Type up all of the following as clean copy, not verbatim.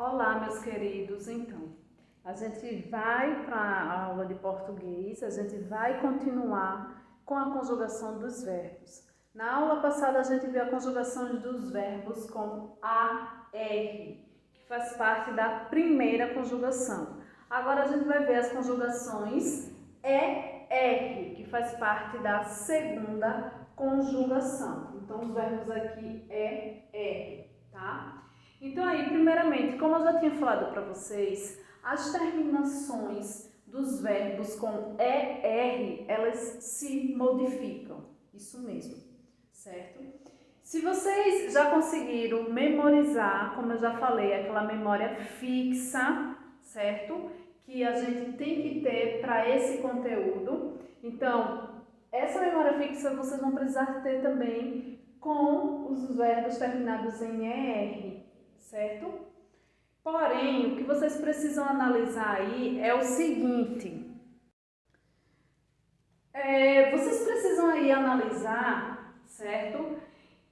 Olá, meus queridos. Então, a gente vai para a aula de português, a gente vai continuar com a conjugação dos verbos. Na aula passada, a gente viu a conjugação dos verbos com AR, que faz parte da primeira conjugação. Agora, a gente vai ver as conjugações ER, que faz parte da segunda conjugação. Então, os verbos aqui ER, tá? Então aí, primeiramente, como eu já tinha falado para vocês, as terminações dos verbos com ER, elas se modificam. Isso mesmo, certo? Se vocês já conseguiram memorizar, como eu já falei, aquela memória fixa, certo? Que a gente tem que ter para esse conteúdo. Então, essa memória fixa vocês vão precisar ter também com os verbos terminados em ER. Certo? Porém, o que vocês precisam analisar aí é o seguinte. Vocês precisam aí analisar, certo?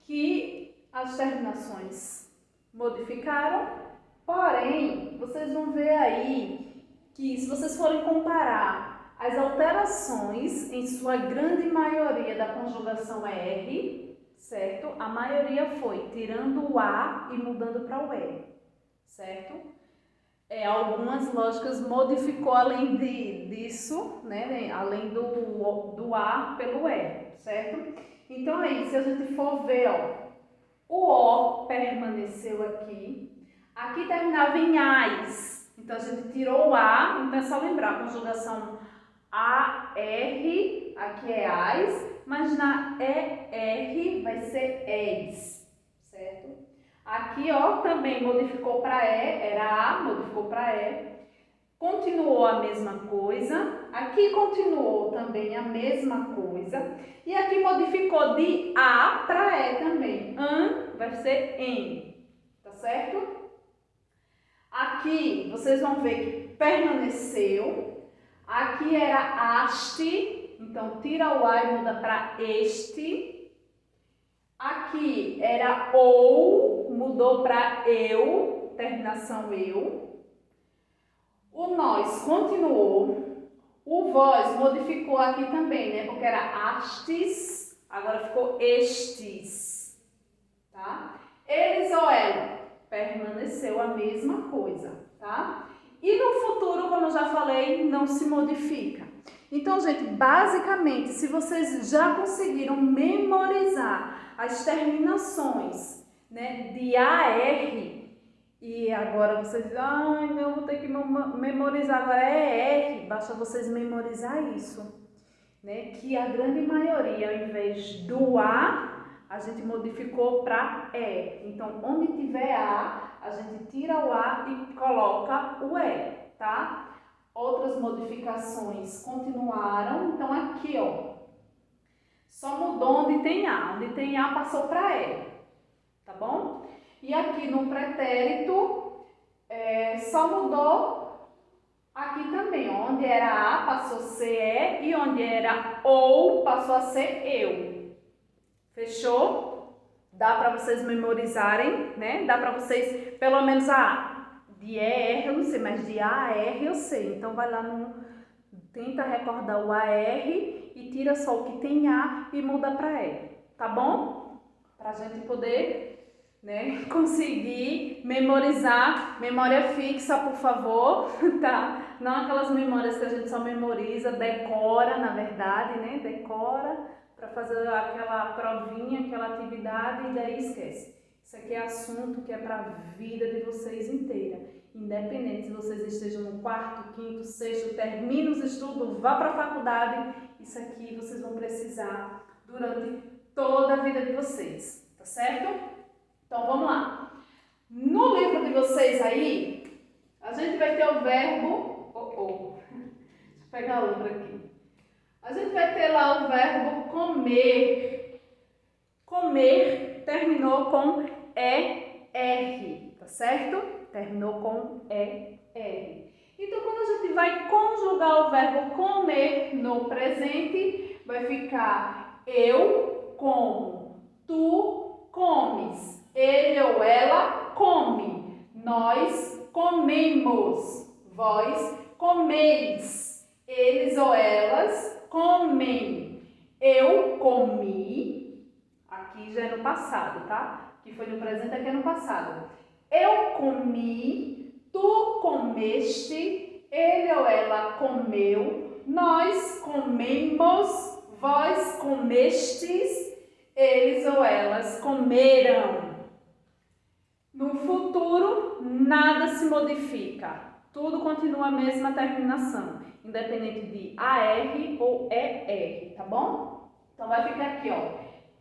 Que as terminações modificaram, porém, vocês vão ver aí que se vocês forem comparar as alterações, em sua grande maioria da conjugação ER, certo? A maioria foi tirando o A e mudando para o E, certo? Algumas lógicas modificou além disso, né? Além do A pelo E, certo? Então aí, se a gente for ver, ó, o O permaneceu aqui. Aqui terminava em AIS, então a gente tirou o A, então é só lembrar a conjugação AR, aqui é AIS, mas na ER vai ser ES, certo? Aqui, ó, também modificou para E, era A, modificou para E. Continuou a mesma coisa. Aqui continuou também a mesma coisa. E aqui modificou de A para E também. An vai ser em, tá certo? Aqui vocês vão ver que permaneceu. Aqui era haste, então tira o A e muda para este. Aqui era ou, mudou para eu, terminação eu. O nós continuou. O vós modificou aqui também, né? Porque era astes, agora ficou estes, tá? Eles ou ela, permaneceu a mesma coisa, tá? E no futuro, como eu já falei, não se modifica. Então, gente, basicamente, se vocês já conseguiram memorizar as terminações, né, de AR, e agora vocês dizem, ai, não, vou ter que memorizar, agora é ER, basta vocês memorizar isso, né, que a grande maioria, ao invés do a gente modificou para E. Então, onde tiver a gente tira o A e coloca o E, tá? Outras modificações continuaram, então aqui, ó, só mudou onde tem A. Onde tem A passou para E, tá bom? E aqui no pretérito, só mudou aqui também, ó, onde era A passou a ser E e onde era ou passou a ser eu. Fechou? Dá para vocês memorizarem, né? Dá para vocês, pelo menos de ER eu não sei, mas de AR eu sei. Então vai lá tenta recordar o AR e tira só o que tem A e muda para E, tá bom? Pra gente poder, né, conseguir memorizar. Memória fixa, por favor, tá? Não aquelas memórias que a gente só memoriza, decora, na verdade, né? Decora para fazer aquela provinha, aquela atividade e daí esquece. Isso aqui é assunto que é para a vida de vocês inteira. Independente se vocês estejam no quarto, quinto, sexto, termina os estudos, vá para a faculdade, isso aqui vocês vão precisar durante toda a vida de vocês, tá certo? Então vamos lá. No livro de vocês aí, a gente vai ter o verbo... Deixa eu pegar outro aqui. A gente vai ter lá o verbo comer. Comer terminou com ER, tá certo? Terminou com ER. Então, quando a gente vai conjugar o verbo comer no presente, vai ficar eu como, tu comes, ele ou ela come, Nós comemos. Vós comeis. Eles ou elas comem. Eu comi. Aqui já é no passado, tá? Aqui foi no presente, aqui é no passado. Eu comi. Tu comeste. Ele ou ela comeu. Nós comemos. Vós comestes. Eles ou elas comeram. No futuro, nada se modifica. Tudo continua a mesma terminação, independente de AR ou ER, tá bom? Então, vai ficar aqui, ó.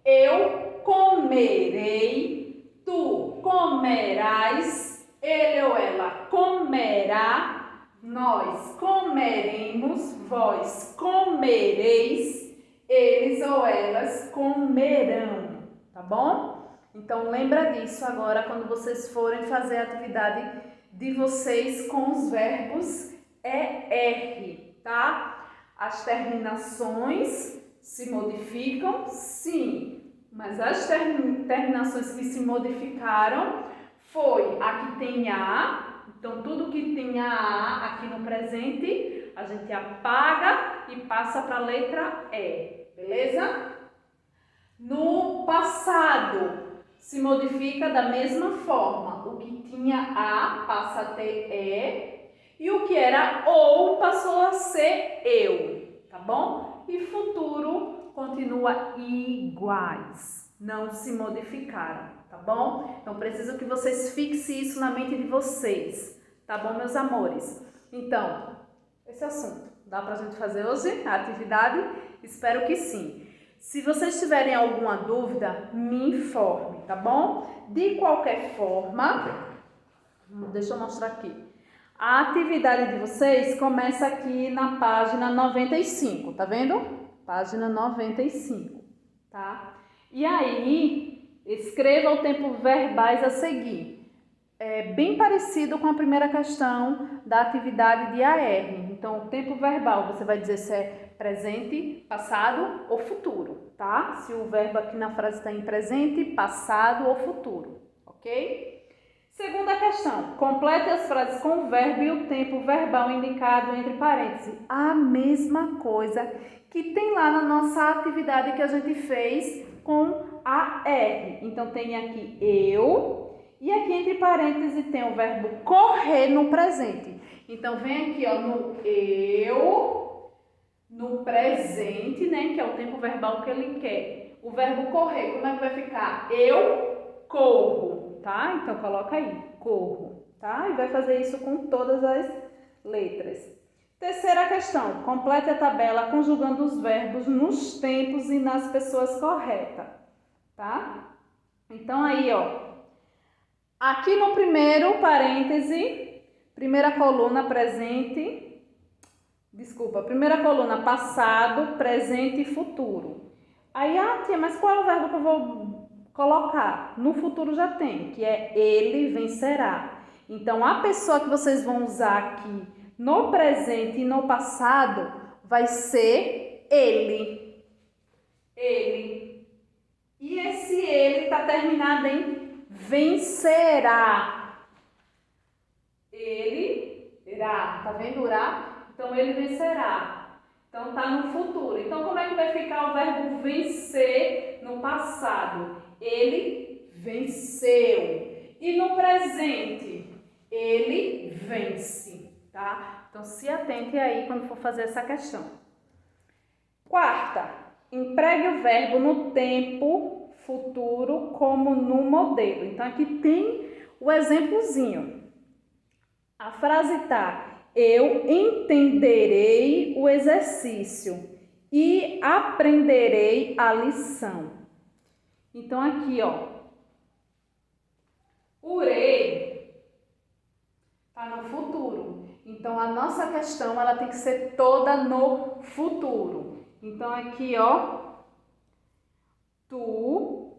Eu comerei, tu comerás, ele ou ela comerá, nós comeremos, vós comereis, eles ou elas comerão, tá bom? Então, lembra disso agora quando vocês forem fazer a atividade de vocês com os verbos ER, tá? As terminações se modificam, sim, mas as terminações que se modificaram foi a que tem A, então tudo que tem A aqui no presente, a gente apaga e passa para a letra E, beleza? No passado, se modifica da mesma forma. O que tinha A passa a ter E. E o que era ou passou a ser eu. Tá bom? E futuro continua iguais. Não se modificaram. Tá bom? Então, preciso que vocês fixem isso na mente de vocês. Tá bom, meus amores? Então, esse assunto. Dá pra gente fazer hoje a atividade? Espero que sim. Se vocês tiverem alguma dúvida, me informe, tá bom? De qualquer forma, deixa eu mostrar aqui. A atividade de vocês começa aqui na página 95, tá vendo? Página 95, tá? E aí, escreva o tempo verbais a seguir. É bem parecido com a primeira questão da atividade de AR. Então, o tempo verbal, você vai dizer se é presente, passado ou futuro, tá? Se o verbo aqui na frase está em presente, passado ou futuro, ok? Segunda questão, complete as frases com o verbo e o tempo verbal indicado entre parênteses. A mesma coisa que tem lá na nossa atividade que a gente fez com a R. Então, tem aqui eu e aqui entre parênteses tem o verbo correr no presente. Então, vem aqui, ó, no eu, no presente, né, que é o tempo verbal que ele quer. O verbo correr, como é que vai ficar? Eu corro, tá? Então, coloca aí, corro, tá? E vai fazer isso com todas as letras. Terceira questão, complete a tabela conjugando os verbos nos tempos e nas pessoas corretas, tá? Então, aí, ó, aqui no primeiro parêntese, primeira coluna presente, primeira coluna passado, presente e futuro. Aí, tia, mas qual é o verbo que eu vou colocar? No futuro já tem, que é ele vencerá. Então, a pessoa que vocês vão usar aqui no presente e no passado vai ser ele. Ele. E esse ele está terminado em vencerá. Ele irá, tá vendo irá? Então, ele vencerá. Então, tá no futuro. Então, como é que vai ficar o verbo vencer no passado? Ele venceu. E no presente, ele vence, tá? Então, se atente aí quando for fazer essa questão. Quarta, empregue o verbo no tempo futuro como no modelo. Então, aqui tem o exemplozinho. A frase está: eu entenderei o exercício e aprenderei a lição. Então, aqui, ó, o re está no futuro. Então, a nossa questão, ela tem que ser toda no futuro. Então, aqui, ó, tu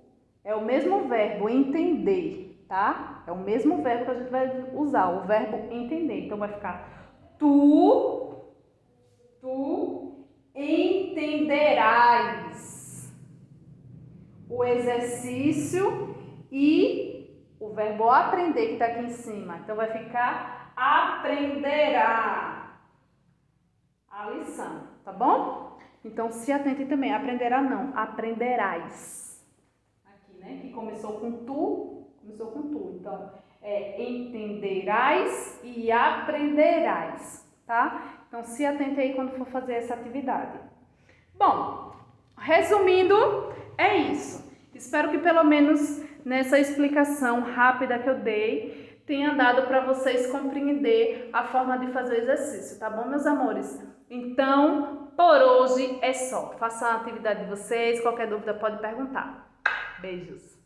é o mesmo verbo, entender, tá? É o mesmo verbo que a gente vai usar, o verbo entender. Então, vai ficar tu entenderás o exercício e o verbo aprender que está aqui em cima. Então, vai ficar aprenderá a lição, tá bom? Então, se atentem também. Aprenderá não, aprenderás. Aqui, né? Que começou com tu. Então, entenderás e aprenderás, tá? Então, se atente aí quando for fazer essa atividade. Bom, resumindo, é isso. Espero que pelo menos nessa explicação rápida que eu dei, tenha dado para vocês compreender a forma de fazer o exercício, tá bom, meus amores? Então, por hoje é só. Façam a atividade de vocês, qualquer dúvida pode perguntar. Beijos!